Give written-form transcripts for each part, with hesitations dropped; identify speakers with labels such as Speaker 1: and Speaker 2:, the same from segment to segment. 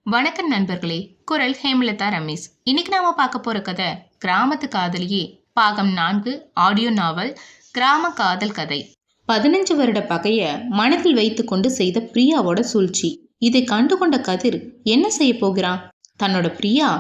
Speaker 1: வணக்கம் நண்பர்களே. குரல் ஹேமலதா ரமேஷ். இன்னைக்கு நாம பார்க்க போற கதை கிராமத்து காதலியே பாகம் 4 ஆடியோ நாவல் கிராம காதல் கதை. 15 வருட பகைய மனதில் வைத்துக்கொண்டு செய்த பிரியாவோட சூழ்ச்சி. இதை கண்டுகொண்ட கதிர் என்ன செய்ய போகிறான்? தன்னோட பிரியா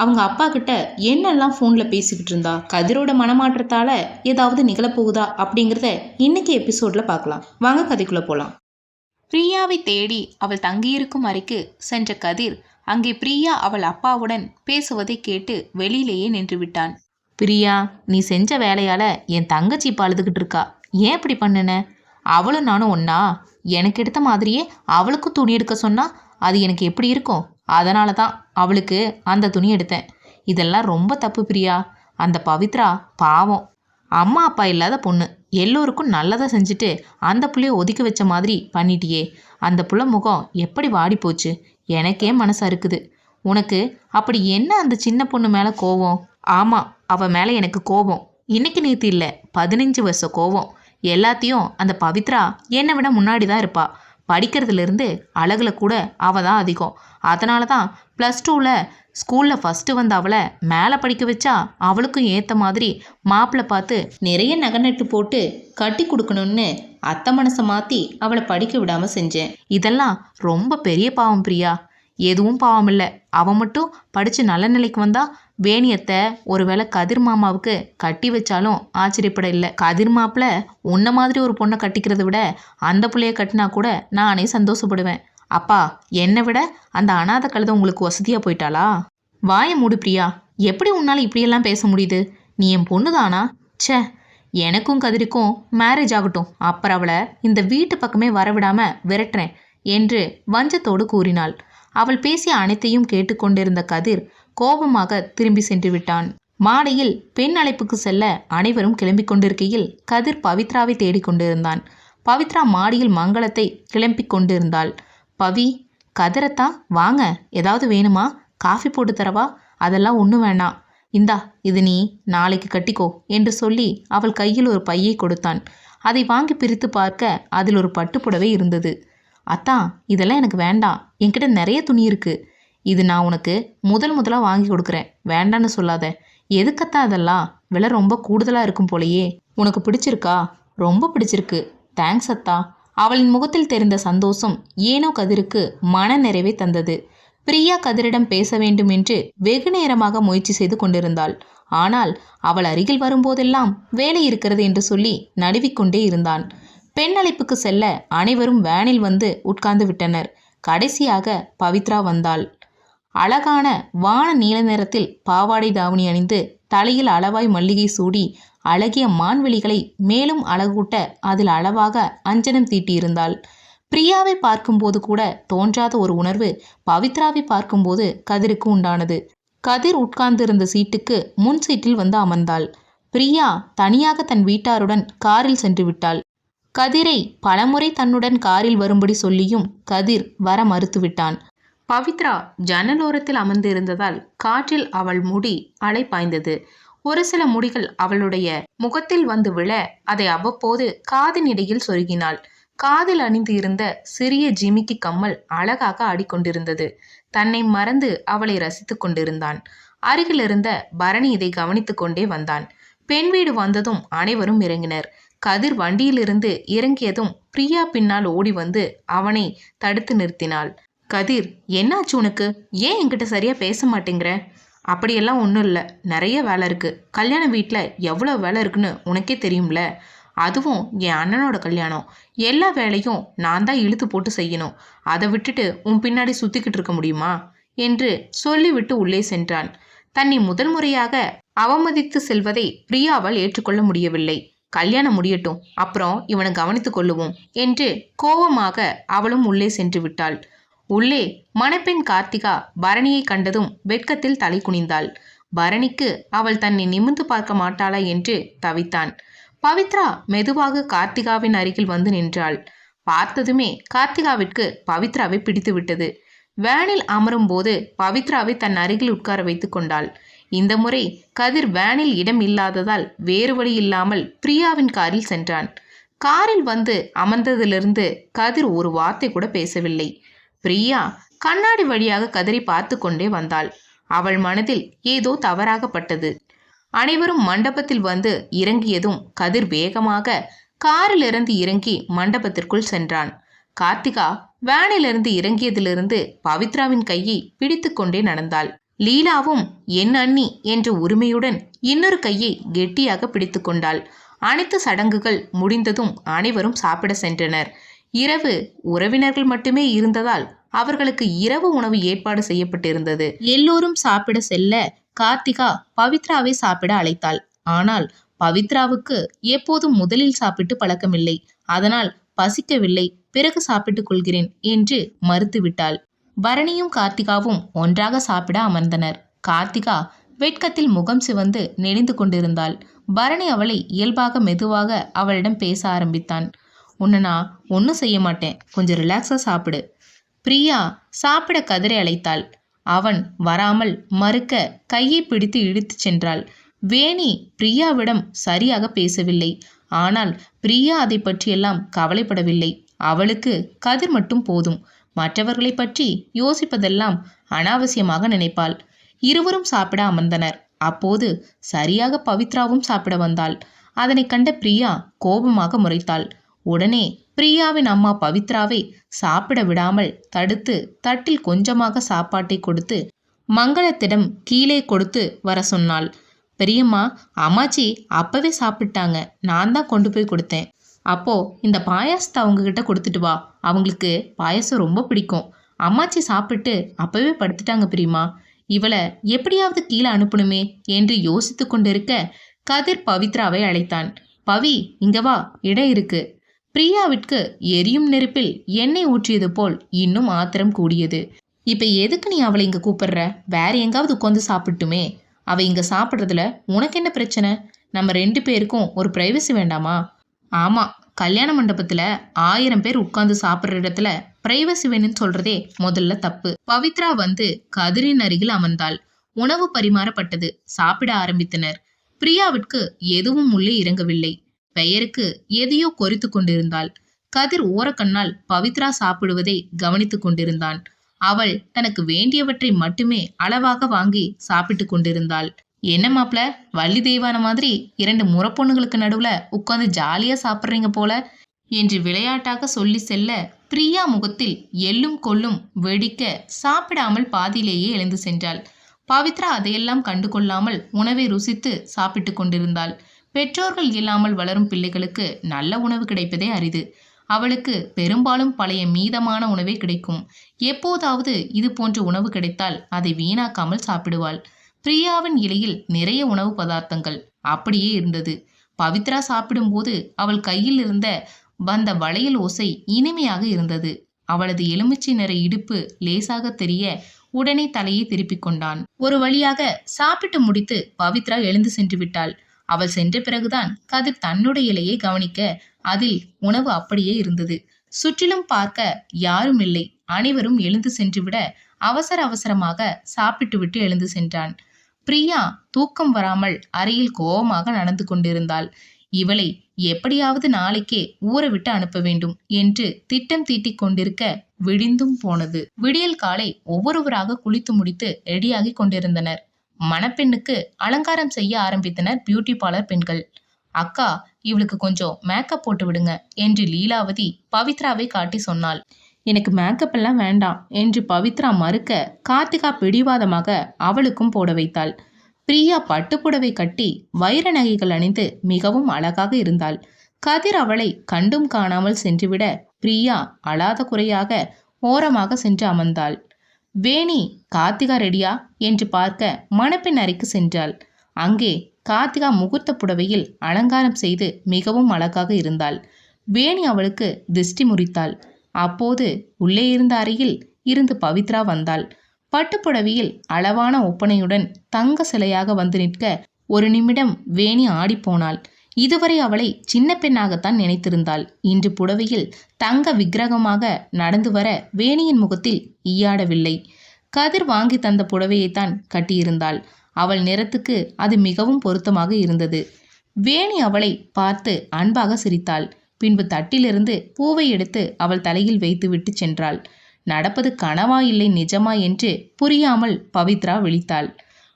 Speaker 1: அவங்க அப்பா கிட்ட என்னெல்லாம் போன்ல பேசிக்கிட்டு இருந்தா, கதிரோட மனமாற்றத்தால ஏதாவது நிகழப்போகுதா அப்படிங்கிறத இன்னைக்கு எபிசோட்ல பார்க்கலாம். வாங்க கதைக்குள்ள போலாம். பிரியாவை தேடி அவள் தங்கியிருக்கும் அறைக்கு சென்ற கதிர் அங்கே பிரியா அவள் அப்பாவுடன் பேசுவதை கேட்டு வெளியிலேயே நின்று விட்டான். பிரியா, நீ செஞ்ச வேலையால என் தங்கச்சி இப்போ அழுதுகிட்டு இருக்கா. ஏன் இப்படி பண்ணுன? அவளும் நானும் ஒன்னா? எனக்கு எடுத்த மாதிரியே அவளுக்கும் துணி எடுக்க சொன்னா அது எனக்கு எப்படி இருக்கும்? அதனால தான் அவளுக்கு அந்த துணி எடுத்தேன். இதெல்லாம் ரொம்ப தப்பு பிரியா. அந்த பவித்ரா பாவம், அம்மா அப்பா இல்லாத பொண்ணு. எல்லோருக்கும் நல்லதாக செஞ்சுட்டு அந்த புள்ளைய ஒதுக்கி வச்ச மாதிரி பண்ணிட்டியே. அந்த புள்ள முகம் எப்படி வாடி போச்சு. எனக்கே மனசா இருக்குது. உனக்கு அப்படி என்ன அந்த சின்ன பொண்ணு மேலே கோவம்? ஆமாம், அவள் மேலே எனக்கு கோவம் இன்னைக்கு நேற்று இல்லை, 15 வருஷம் கோவம். எல்லாத்தையும் அந்த பவித்ரா என்னை விட முன்னாடி தான் இருப்பா. படிக்கிறதுலேருந்து அழகில் கூட அவள் தான் அதிகம். அதனால தான் +2ல் ஸ்கூலில் ஃபஸ்ட்டு வந்த அவளை மேலே படிக்க வச்சா அவளுக்கும் ஏற்ற மாதிரி மாப்பிள்ளை பார்த்து நிறைய நகை நட்டு போட்டு கட்டி கொடுக்கணும்னு அத்தை மனசை மாற்றி அவளை படிக்க விடாமல் செஞ்சேன். இதெல்லாம் ரொம்ப பெரிய பாவம் பிரியா. எதுவும் பாவம் இல்லை. அவன் மட்டும் படித்து நல்ல நிலைக்கு வந்தா வேணியத்தை ஒருவேளை கதிர் மாமாவுக்கு கட்டி வச்சாலும் ஆச்சரியப்பட இல்லை. கதிர் மாப்பிள்ள உன்ன மாதிரி ஒரு பொண்ணை கட்டிக்கிறத விட அந்த பிள்ளைய கட்டினா கூட நானே சந்தோஷப்படுவேன். அப்பா, என்னை விட அந்த அனாதை கழுதை உங்களுக்கு வசதியாக போயிட்டாளா? வாய மூடு பிரியா. எப்படி உன்னால் இப்படியெல்லாம் பேச முடியுது? நீ என் பொண்ணு தானா? ச்சே, எனக்கும் கதிரிக்கும் மேரேஜ் ஆகட்டும், அப்புறம் அவளை இந்த வீட்டு பக்கமே வரவிடாமல் விரட்டுறேன் என்று வஞ்சத்தோடு கூறினாள். அவள் பேசிய அனைத்தையும் கேட்டுக்கொண்டிருந்த கதிர் கோபமாக திரும்பி சென்று விட்டான். மாலையில் பெண் அழைப்புக்கு செல்ல அனைவரும் கிளம்பிக் கொண்டிருக்கையில் கதிர் பவித்ராவை தேடிக்கொண்டிருந்தான். பவித்ரா மாடியில் மங்களத்தை கிளம்பிக் கொண்டிருந்தாள். பவி, கதிரத்தா வாங்க, ஏதாவது வேணுமா? காஃபி போட்டு தரவா? அதெல்லாம் ஒன்றும் வேண்டாம், இந்தா இது நீ நாளைக்கு கட்டிக்கோ என்று சொல்லி அவள் கையில் ஒரு பையை கொடுத்தான். அதை வாங்கி பிரித்து பார்க்க அதில் ஒரு பட்டுப்புடவை இருந்தது. அத்தா, இதெல்லாம் எனக்கு வேண்டாம், என்கிட்ட நிறைய துணி இருக்கு. இது நான் உனக்கு முதலாக வாங்கி கொடுக்குறேன், வேண்டான்னு சொல்லாத. எதுக்கத்தா அதெல்லாம்? விலை ரொம்ப கூடுதலாக இருக்கும் போலையே. உனக்கு பிடிச்சிருக்கா? ரொம்ப பிடிச்சிருக்கு, தேங்க்ஸ் அத்தா. அவளின் முகத்தில் தெரிந்த சந்தோஷம் ஏனோ கதிருக்கு மன நிறைவை தந்தது. பிரியா கதிரிடம் பேச வேண்டும் என்று வெகு நேரமாக முயற்சி செய்து கொண்டிருந்தாள். ஆனால் அவள் அருகில் வரும்போதெல்லாம் வேலை இருக்கிறது என்று சொல்லி நடுவிக்கொண்டே இருந்தான். பெண் அழைப்புக்கு செல்ல அனைவரும் வேனில் வந்து உட்கார்ந்து விட்டனர். கடைசியாக பவித்ரா வந்தாள். அழகான வான நீல நிறத்தில் பாவாடை தாவணி அணிந்து தலையில் அளவாய் மல்லிகை சூடி அழகிய மான்வெளிகளை மேலும் அழகூட்ட அதில் அளவாக அஞ்சனம் தீட்டியிருந்தாள். பிரியாவை பார்க்கும்போது கூட தோன்றாத ஒரு உணர்வு பவித்ராவை பார்க்கும்போது கதிருக்கு உண்டானது. கதிர் உட்கார்ந்திருந்த சீட்டுக்கு முன் சீட்டில் வந்து அமர்ந்தாள். பிரியா தனியாக தன் வீட்டாருடன் காரில் சென்று விட்டாள். கதிரை பலமுறை தன்னுடன் காரில் வரும்படி சொல்லியும் கதிர் வர மறுத்துவிட்டான். பவித்ரா ஜன்னலோரத்தில் அமர்ந்திருந்ததால் காற்றில் அவள் முடி அலை பாய்ந்தது. ஒரு சில முடிகள் அவளுடைய முகத்தில் வந்து விழ அதை அவ்வப்போது காதின் இடையில் சொருகினாள். காதில் அணிந்து இருந்த சிறிய ஜிமிக்கி கம்மல் அழகாக ஆடிக்கொண்டிருந்தது. தன்னை மறந்து அவளை ரசித்து கொண்டிருந்தான். அருகிலிருந்த பரணி இதை கவனித்து கொண்டே வந்தான். பெண் வீடு வந்ததும் அனைவரும் இறங்கினர். கதிர் வண்டியிலிருந்து இறங்கியதும் பிரியா பின்னால் ஓடி வந்து அவனை தடுத்து நிறுத்தினாள். கதிர், என்னாச்சு உனக்கு? ஏன் என்கிட்ட சரியா பேச மாட்டேங்கிற? அப்படியெல்லாம் ஒன்றும் இல்லை, நிறைய வேலை இருக்குது. கல்யாண வீட்டில் எவ்வளோ வேலை இருக்குன்னு உனக்கே தெரியும்ல. அதுவும் என் அண்ணனோட கல்யாணம். எல்லா வேலையும் நான் தான் இழுத்து போட்டு செய்யணும். அதை விட்டுட்டு உன் பின்னாடி சுற்றிக்கிட்டு இருக்க முடியுமா என்று சொல்லிவிட்டு உள்ளே சென்றான். தன்னை முதல் முறையாக அவமதித்து செல்வதை பிரியாவால் ஏற்றுக்கொள்ள முடியவில்லை. கல்யாணம் முடியட்டும், அப்புறம் இவனை கவனித்து கொள்ளுவோம் என்று கோபமாக அவளும் உள்ளே சென்று விட்டாள். உள்ளே மணப்பெண் கார்த்திகா பரணியை கண்டதும் வெட்கத்தில் தலை குனிந்தாள். பரணிக்கு அவள் தன்னை நிமிர்ந்து பார்க்க மாட்டாளா என்று தவித்தான். பவித்ரா மெதுவாக கார்த்திகாவின் அருகில் வந்து நின்றாள். பார்த்ததுமே கார்த்திகாவிற்கு பவித்ராவை பிடித்து விட்டது. வேனில் அமரும் போது பவித்ராவை தன் அருகில் உட்கார வைத்து கொண்டாள். இந்த முறை கதிர் வேனில் இடம் இல்லாததால் வேறு வழி இல்லாமல் பிரியாவின் காரில் சென்றான். காரில் வந்து அமர்ந்ததிலிருந்து கதிர் ஒரு வார்த்தை கூட பேசவில்லை. பிரியா கண்ணாடி வழியாக கதிரை பார்த்து கொண்டே வந்தாள். அவள் மனதில் ஏதோ தவறாகப்பட்டது. அனைவரும் மண்டபத்தில் வந்து இறங்கியதும் கதிர் வேகமாக காரிலிருந்து இறங்கி மண்டபத்திற்குள் சென்றான். கார்த்திகா வேனிலிருந்து இறங்கியதிலிருந்து பவித்ராவின் கையை பிடித்து கொண்டே நடந்தாள். லீலாவும் என் அண்ணி என்ற உரிமையுடன் இன்னொரு கையை கெட்டியாக பிடித்து கொண்டாள். அனைத்து சடங்குகள் முடிந்ததும் அனைவரும் சாப்பிட சென்றனர். இரவு உறவினர்கள் மட்டுமே இருந்ததால் அவர்களுக்கு இரவு உணவு ஏற்பாடு செய்யப்பட்டிருந்தது. எல்லோரும் சாப்பிட செல்ல கார்த்திகா பவித்ராவை சாப்பிட அழைத்தாள். ஆனால் பவித்ராவுக்கு எப்போதும் முதலில் சாப்பிட்டு பழக்கமில்லை. அதனால் பசிக்கவில்லை, பிறகு சாப்பிட்டுக் கொள்கிறேன் என்று மறுத்துவிட்டாள். பரணியும் கார்த்திகாவும் ஒன்றாக சாப்பிட அமர்ந்தனர். கார்த்திகா வெட்கத்தில் முகம் சிவந்து நெளிந்து கொண்டிருந்தாள். பரணி அவளை இயல்பாக மெதுவாக அவளிடம் பேச ஆரம்பித்தான். உன்னை நான் ஒன்றும் செய்ய மாட்டேன், கொஞ்சம் ரிலாக்ஸாக சாப்பிடு. பிரியா சாப்பிட கதிரை அழைத்தாள். அவன் வராமல் மறுக்க கையை பிடித்து இழுத்துச் சென்றாள். வேணி பிரியாவிடம் சரியாக பேசவில்லை. ஆனால் பிரியா அதை பற்றியெல்லாம் கவலைப்படவில்லை. அவளுக்கு கதிர் மட்டும் போதும். மற்றவர்களை பற்றி யோசிப்பதெல்லாம் அனாவசியமாக நினைப்பாள். இருவரும் சாப்பிட அமர்ந்தனர். அப்போது சரியாக பவித்ராவும் சாப்பிட வந்தாள். அதனை கண்ட பிரியா கோபமாக முறைத்தாள். உடனே பிரியாவின் அம்மா பவித்ராவை சாப்பிட விடாமல் தடுத்து தட்டில் கொஞ்சமாக சாப்பாட்டை கொடுத்து மங்களத்திடம் கீழே கொடுத்து வர சொன்னாள். பெரியம்மா, அம்மாச்சி அப்பவே சாப்பிட்டாங்க, நான் தான் கொண்டு போய் கொடுத்தேன். அப்போ இந்த பாயாசத்தை அவங்க கிட்ட கொடுத்துட்டு வா, அவங்களுக்கு பாயாசம் ரொம்ப பிடிக்கும். அம்மாச்சி சாப்பிட்டு அப்பவே படுத்துட்டாங்க பிரியம்மா, இவளை எப்படியாவது கீழே அனுப்பணுமே என்று யோசித்து கொண்டிருக்க கதிர் பவித்ராவை அழைத்தான். பவி, இங்க வா, இடம் இருக்கு. பிரியாவிற்கு எரியும் நெருப்பில் எண்ணெய் ஊற்றியது போல் இன்னும் ஆத்திரம் கூடியது. இப்ப எதுக்கு நீ அவளை இங்க கூப்பிடுற? வேற எங்காவது உட்காந்து சாப்பிட்டுமே. அவ இங்க சாப்பிட்றதுல உனக்கு என்ன பிரச்சனை? நம்ம 2 பேருக்கும் ஒரு பிரைவசி வேண்டாமா? ஆமா, கல்யாண மண்டபத்துல 1000 பேர் உட்கார்ந்து சாப்பிட்ற இடத்துல பிரைவசி வேணும்னு சொல்றதே முதல்ல தப்பு. பவித்ரா வந்து கதிரின் அருகில் அமர்ந்தாள். உணவு பரிமாறப்பட்டது. சாப்பிட ஆரம்பித்தனர். பிரியாவிற்கு எதுவும் உள்ளே இறங்கவில்லை. பெயருக்கு எதையோ கொறித்து கொண்டிருந்தாள். கதிர் ஓரக்கண்ணால் பவித்ரா சாப்பிடுவதை கவனித்து கொண்டிருந்தான். அவள் தனக்கு வேண்டியவற்றை மட்டுமே அளவாக வாங்கி சாப்பிட்டு கொண்டிருந்தாள். என்ன மாப்ள, வள்ளி தெய்வான மாதிரி 2 முறப்பொண்ணுங்களுக்கு நடுவுல உட்காந்து ஜாலியா சாப்பிட்றீங்க போல என்று விளையாட்டாக சொல்லி செல்ல பிரியா முகத்தில் எள்ளும் கொள்ளும் வெடிக்க சாப்பிடாமல் பாதியிலேயே எழுந்து சென்றாள். பவித்ரா அதையெல்லாம் கண்டு கொள்ளாமல் உணவை ருசித்து சாப்பிட்டு கொண்டிருந்தாள். பெற்றோர்கள் இல்லாமல் வளரும் பிள்ளைகளுக்கு நல்ல உணவு கிடைப்பதே அரிது. அவளுக்கு பெரும்பாலும் பழைய மீதமான உணவே கிடைக்கும். எப்போதாவது இது போன்ற உணவு கிடைத்தால் அதை வீணாக்காமல் சாப்பிடுவாள். பிரியாவின் இலையில் நிறைய உணவு பதார்த்தங்கள் அப்படியே இருந்தது. பவித்ரா சாப்பிடும்போது அவள் கையில் இருந்த வந்த வளையல் ஓசை இனிமையாக இருந்தது. அவளது எலுமிச்சை நிற இடுப்பு லேசாக தெரிய உடனே தலையை திருப்பிக் கொண்டான். ஒரு வழியாக சாப்பிட்டு முடித்து பவித்ரா எழுந்து சென்று விட்டாள். அவள் சென்ற பிறகுதான் கதிர் தன்னுடைய இலையை கவனிக்க அதில் உணவு அப்படியே இருந்தது. சுற்றிலும் பார்க்க யாரும் இல்லை. அனைவரும் எழுந்து சென்றுவிட அவசர அவசரமாக சாப்பிட்டு விட்டு எழுந்து சென்றான். பிரியா தூக்கம் வராமல் அறையில் கோபமாக நடந்து கொண்டிருந்தாள். இவளை எப்படியாவது நாளைக்கே ஊற விட்டு அனுப்ப வேண்டும் என்று திட்டம் தீட்டிக் கொண்டிருக்க விடிந்தும் போனது. விடியல் காலை ஒவ்வொருவராக குளித்து முடித்து ரெடியாகி கொண்டிருந்தனர். மணப்பெண்ணுக்கு அலங்காரம் செய்ய ஆரம்பித்தனர் பியூட்டி பார்லர் பெண்கள். அக்கா, இவளுக்கு கொஞ்சம் மேக்கப் போட்டு விடுங்க என்று லீலாவதி பவித்ராவை காட்டி சொன்னாள். எனக்கு மேக்கப் எல்லாம் வேண்டாம் என்று பவித்ரா மறுக்க கார்த்திகா பிடிவாதமாக அவளுக்கும் போட வைத்தாள். பிரியா பட்டுப்புடவை கட்டி வைர நகைகள் அணிந்து மிகவும் அழகாக இருந்தாள். கதிர் அவளை கண்டும் காணாமல் சென்றுவிட பிரியா அழாத குறையாக ஓரமாக சென்று அமர்ந்தாள். வேணி, கார்த்திகா ரெடியா என்று பார்க்க மணப்பெண் அறைக்கு சென்றாள். அங்கே கார்த்திகா முகூர்த்த புடவையில் அலங்காரம் செய்து மிகவும் அழகாக இருந்தாள். வேணி அவளுக்கு திஷ்டி முறித்தாள். அப்போது உள்ளே இருந்த அறையில் இருந்து பவித்ரா வந்தாள். பட்டுப்புடவையில் அளவான ஒப்பனையுடன் தங்க சிலையாக வந்து நிற்க ஒரு நிமிடம் வேணி ஆடிப்போனாள். இதுவரை அவளை சின்ன பெண்ணாகத்தான் நினைத்திருந்தாள். இன்று புடவையில் தங்க விக்கிரகமாக நடந்து வர வேணியின் முகத்தில் ஈயாடவில்லை. கதிர் வாங்கி தந்த புடவையைத்தான் கட்டியிருந்தாள். அவள் நிறத்துக்கு அது மிகவும் பொருத்தமாக இருந்தது. வேணி அவளை பார்த்து அன்பாக சிரித்தாள். பின்பு தட்டிலிருந்து பூவை எடுத்து அவள் தலையில் வைத்துவிட்டு சென்றாள். நடப்பது கனவா இல்லை நிஜமா என்று புரியாமல் பவித்ரா விழித்தாள்.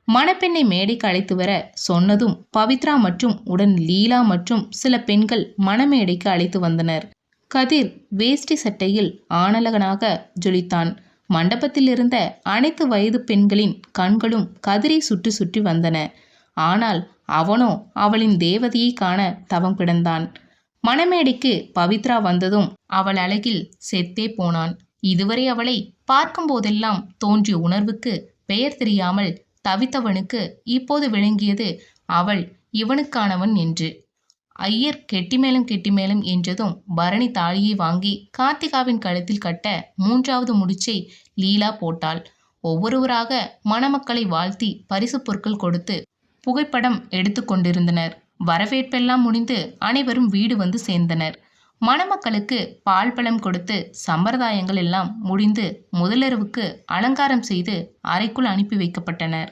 Speaker 1: மணப்பெண்ணை மேடைக்கு அழைத்து வர சொன்னதும் பவித்ரா மற்றும் உடன் லீலா மற்றும் சில பெண்கள் மணமேடைக்கு அழைத்து வந்தனர். கதிர் வேஷ்டி சட்டையில் ஆணழகனாக ஜொலித்தான். மண்டபத்தில் இருந்த அனைத்து வயது பெண்களின் கண்களும் கதிரை சுற்றி சுற்றி வந்தன. ஆனால் அவனோ அவளின் தேவதையை காண தவம் கிடந்தான். மணமேடைக்கு பவித்ரா வந்ததும் அவள் அழகில் செத்தே போனான். இதுவரை அவளை பார்க்கும் போதெல்லாம் தோன்றிய உணர்வுக்கு பெயர் தெரியாமல் தவித்தவனுக்கு இப்போது விளங்கியது அவள் இவனுக்கானவன் என்று. ஐயர் கெட்டிமேளம் என்றதும் பரணி தாலியை வாங்கி கார்த்திகாவின் கழுத்தில் கட்ட 3வது முடிச்சை லீலா போட்டாள். ஒவ்வொருவராக மணமக்களை வாழ்த்தி பரிசு பொருட்கள் கொடுத்து புகைப்படம் எடுத்து கொண்டிருந்தனர். வரவேற்பெல்லாம் முடிந்து அனைவரும் வீடு வந்து சேர்ந்தனர். மணமக்களுக்கு பால் பழம் கொடுத்து சம்பிரதாயங்கள் எல்லாம் முடிந்து முதலிரவுக்கு அலங்காரம் செய்து அறைக்குள் அனுப்பி வைக்கப்பட்டனர்.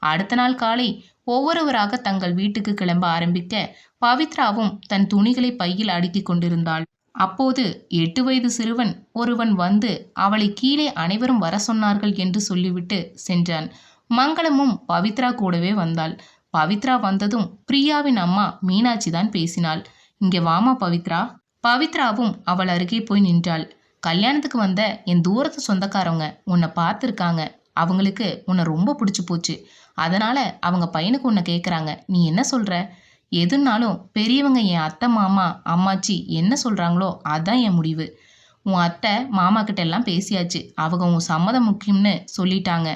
Speaker 1: அடுத்த நாள் காலை ஒவ்வொருவராக தங்கள் வீட்டுக்கு கிளம்ப ஆரம்பிக்க பவித்ராவும் தன் துணிகளை பையில் அடுக்கி கொண்டிருந்தாள். அப்போது 8 வயது சிறுவன் ஒருவன் வந்து அவளை கீழே அனைவரும் வர சொன்னார்கள் என்று சொல்லிவிட்டு சென்றான். மங்களமும் பவித்ரா கூடவே வந்தாள். பவித்ரா வந்ததும் பிரியாவின் அம்மா மீனாட்சி தான் பேசினாள். இங்கே வாமா பவித்ரா. பவித்ராவும் அவள் அருகே போய் நின்றாள். கல்யாணத்துக்கு வந்த என் தூரத்து சொந்தக்காரவங்க உன்னை பார்த்துருக்காங்க. அவங்களுக்கு உன்னை ரொம்ப பிடிச்சி போச்சு. அதனால அவங்க பையனுக்கு உன்னை கேட்குறாங்க. நீ என்ன சொல்ற? எதுனாலும் பெரியவங்க என் அத்தை மாமா அம்மாச்சி என்ன சொல்கிறாங்களோ அதான் என் முடிவு. உன் அத்தை மாமா கிட்ட எல்லாம் பேசியாச்சு. அவங்க உன் சம்மதம் முக்கியம்னு சொல்லிட்டாங்க.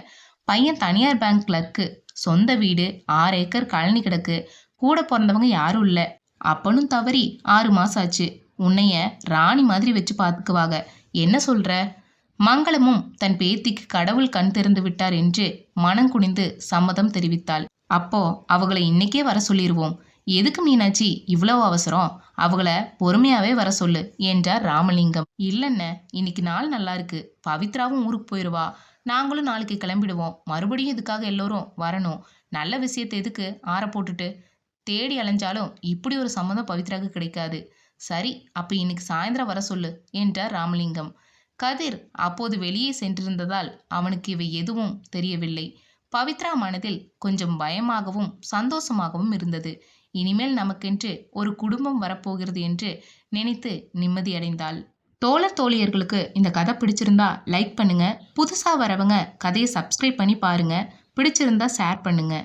Speaker 1: பையன் தனியார் பேங்க் கிளர்க்கு. சொந்த வீடு 6 ஏக்கர் கழனி கிடக்கு. கூட பிறந்தவங்க யாரும் இல்லை. அப்பனும் தவறி 6 மாதம் ஆச்சு. உன்னைய ராணி மாதிரி வச்சு பார்த்துக்குவாங்க. என்ன சொல்ற? மங்களமும் தன் பேத்திக்கு கடவுள் கண் திறந்து விட்டார் என்று மனம் குனிந்து சம்மதம் தெரிவித்தாள். அப்போ அவங்களை இன்னைக்கே வர சொல்லிடுவோம். எதுக்கு மீனாட்சி இவ்வளோ அவசரம்? அவங்கள பொறுமையாவே வர சொல்லு என்றார் ராமலிங்கம். இல்லைன்ன, இன்னைக்கு நாள் நல்லா இருக்கு. பவித்ராவும் ஊருக்கு போயிடுவா. நாங்களும் நாளைக்கு கிளம்பிடுவோம். மறுபடியும் இதுக்காக எல்லோரும் வரணும். நல்ல விஷயத்தை எதுக்கு ஆற போட்டுட்டு தேடி அலைஞ்சாலும் இப்படி ஒரு சம்மதம் பவித்ராவுக்கு கிடைக்காது. சரி, அப்போ இன்னைக்கு சாயந்தரம் வர சொல்லு என்றார் ராமலிங்கம். கதிர் அப்போது வெளியே சென்றிருந்ததால் அவனுக்கு இவை எதுவும் தெரியவில்லை. பவித்ரா மனதில் கொஞ்சம் பயமாகவும் சந்தோஷமாகவும் இருந்தது. இனிமேல் நமக்கென்று ஒரு குடும்பம் வரப்போகிறது என்று நினைத்து நிம்மதியடைந்தாள். தோழர் தோழியர்களுக்கு இந்த கதை பிடிச்சிருந்தா லைக் பண்ணுங்க. புதுசா வரவங்க கதையை சப்ஸ்கிரைப் பண்ணி பாருங்க. பிடிச்சிருந்தா ஷேர் பண்ணுங்க.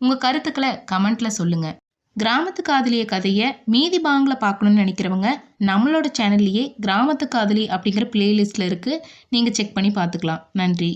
Speaker 1: உங்க கருத்துக்களை கமெண்ட்ல சொல்லுங்க. கிராமத்து காதலிய கதையை மீதி பாங்கில் பார்க்கணுன்னு நினைக்கிறவங்க நம்மளோட சேனல்லையே கிராமத்து காதலி அப்படிங்கிற பிளேலிஸ்டில் இருக்குது. நீங்கள் செக் பண்ணி பார்த்துக்கலாம். நன்றி.